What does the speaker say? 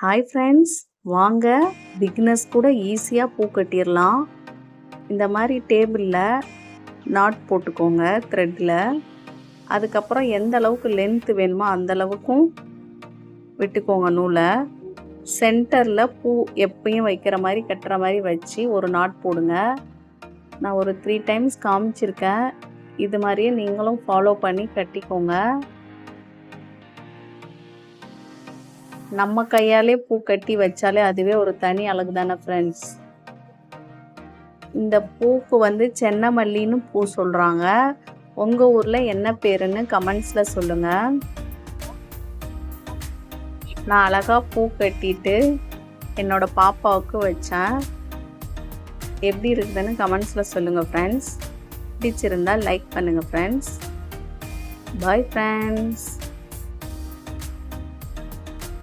Hi friends, வாங்க beginners கூட ஈஸியாக பூ கட்டிடலாம். இந்த மாதிரி டேபிளில் நாட் போட்டுக்கோங்க த்ரெட்டில். அதுக்கப்புறம் எந்த அளவுக்கு லென்த்து வேணுமோ அந்த அளவுக்கும் விட்டுக்கோங்க நூலை. சென்டரில் பூ எப்பயும் வைக்கிற மாதிரி கட்டுற மாதிரி வச்சு ஒரு நாட் போடுங்க. நான் ஒரு 3 டைம்ஸ் காமிச்சிருக்கேன். இது மாதிரியே நீங்களும் ஃபாலோ பண்ணி கட்டிக்கோங்க. நம்ம கையாலே பூ கட்டி வச்சாலே அதுவே ஒரு தனி அழகு தானே ஃப்ரெண்ட்ஸ். இந்த பூக்கு வந்து சென்னை மல்லின்னு பூ சொல்கிறாங்க. உங்கள் ஊரில் என்ன பேருன்னு கமெண்ட்ஸில் சொல்லுங்கள். நான் அழகாக பூ கட்டிட்டு என்னோடய பாப்பாவுக்கு வச்சேன். எப்படி இருக்குதுன்னு கமெண்ட்ஸில் சொல்லுங்கள் ஃப்ரெண்ட்ஸ். பிடிச்சிருந்தால் லைக் பண்ணுங்கள் ஃப்ரெண்ட்ஸ். Bye friends.